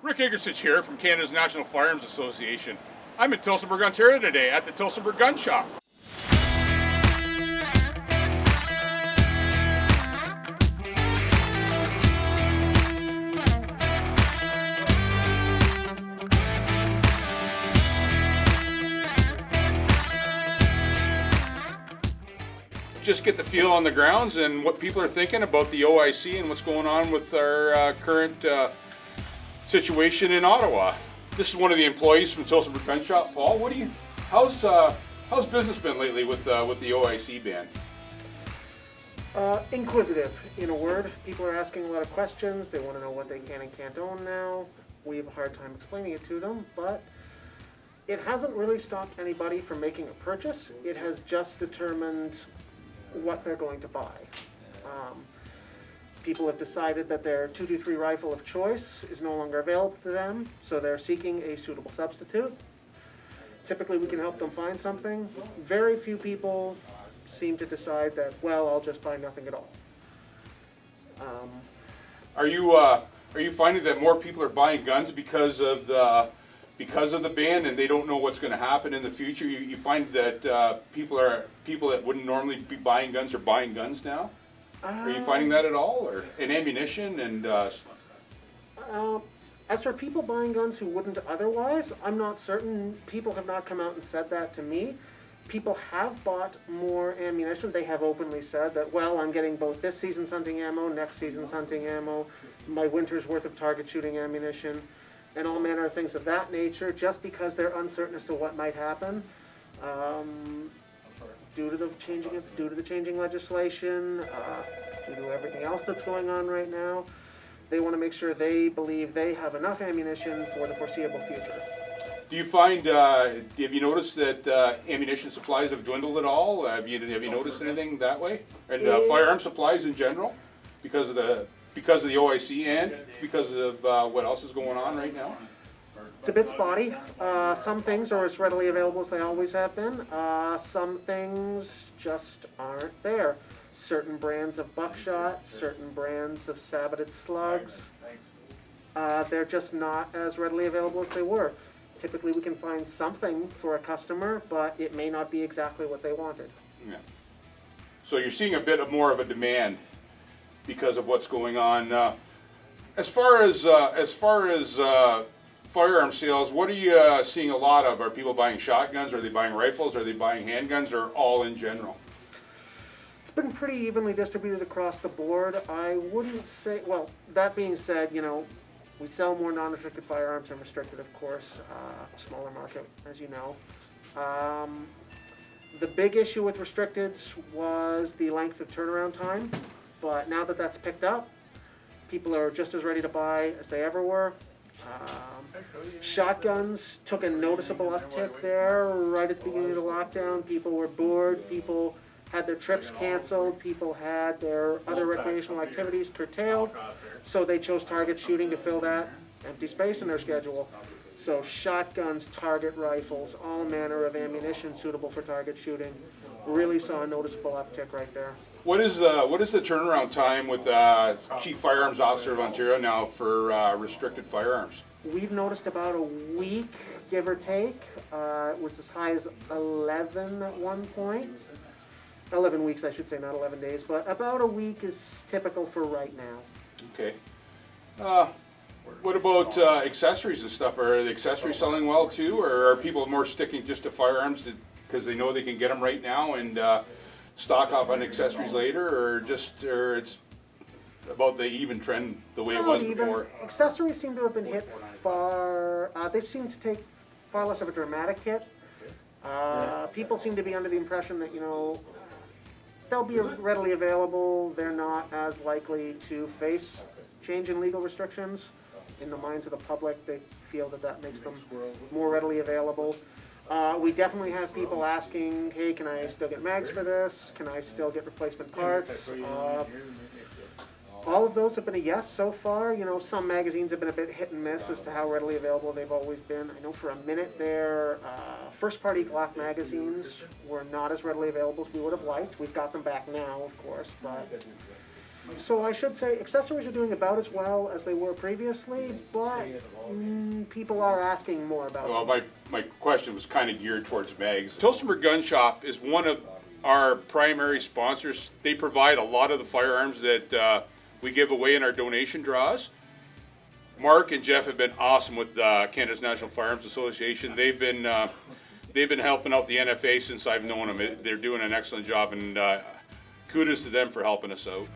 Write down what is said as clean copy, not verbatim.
Rick Iggersich here from Canada's National Firearms Association. I'm in Tillsonburg, Ontario today at the Tillsonburg Gun Shop. Just get the feel on the grounds and what people are thinking about the OIC and what's going on with our current situation in Ottawa. This is one of the employees from Tillsonburg Gun Shop. Paul, how's business been lately with the OIC ban? Inquisitive, in a word. People are asking a lot of questions. They want to know what they can and can't own now. We have a hard time explaining it to them, but it hasn't really stopped anybody from making a purchase. It has just determined what they're going to buy. People have decided that their .223 rifle of choice is no longer available to them, so they're seeking a suitable substitute. Typically we can help them find something. Very few people seem to decide that, well, I'll just buy nothing at all. Are you finding that more people are buying guns because of the ban and they don't know what's going to happen in the future? You find that people that wouldn't normally be buying guns are buying guns now? Are you finding that at all, or and ammunition and? As for people buying guns who wouldn't otherwise, I'm not certain. People have not come out and said that to me. People have bought more ammunition. They have openly said that, well, I'm getting both this season's hunting ammo, next season's hunting ammo, my winter's worth of target shooting ammunition, and all manner of things of that nature, just because they're uncertain as to what might happen. Due to the changing legislation, due to everything else that's going on right now, they want to make sure they believe they have enough ammunition for the foreseeable future. Do you find? Have you noticed that ammunition supplies have dwindled at all? Have you noticed anything that way? And firearm supplies in general, because of the OIC and because of what else is going on right now? It's a bit spotty. Some things are as readily available as they always have been. Some things just aren't there. Certain brands of buckshot, certain brands of saboted slugs, they're just not as readily available as they were. Typically we can find something for a customer, but it may not be exactly what they wanted. Yeah. So you're seeing a bit more of a demand because of what's going on. As far as firearm sales, what are you seeing a lot of? Are people buying shotguns? Are they buying rifles? Are they buying handguns? Or all in general? It's been pretty evenly distributed across the board. I wouldn't say, well, that being said, we sell more non-restricted firearms than restricted, of course, smaller market, as you know. The big issue with restricteds was the length of turnaround time, but now that that's picked up, people are just as ready to buy as they ever were. Shotguns took a noticeable uptick there right at the beginning of the lockdown. People were bored, people had their trips canceled, people had their other recreational activities curtailed, so they chose target shooting to fill that empty space in their schedule. So shotguns, target rifles, all manner of ammunition suitable for target shooting really saw a noticeable uptick right there. What is the turnaround time with Chief Firearms Officer of Ontario now for restricted firearms? We've noticed about a week, give or take. It was as high as 11 at one point. 11 weeks, I should say, not 11 days, but about a week is typical for right now. Okay. What about accessories and stuff? Are the accessories selling well too, or are people more sticking just to firearms because they know they can get them right now and stock up on accessories later, or it's about the even trend the way it was before? Accessories seem to have been hit they've seemed to take far less of a dramatic hit. People seem to be under the impression that, they'll be readily available. They're not as likely to face change in legal restrictions. In the minds of the public, they feel that makes them more readily available. We definitely have people asking, hey, can I still get mags for this? Can I still get replacement parts? All of those have been a yes so far. Some magazines have been a bit hit and miss as to how readily available they've always been. I know for a minute there, first-party Glock magazines were not as readily available as we would have liked. We've got them back now, of course, but So I should say accessories are doing about as well as they were previously, but people are asking more about Well, them. my question was kind of geared towards mags. Tillsonburg Gun Shop is one of our primary sponsors. They provide a lot of the firearms that we give away in our donation draws. Mark and Jeff have been awesome with Canada's National Firearms Association. They've been helping out the NFA since I've known them. They're doing an excellent job, and kudos to them for helping us out.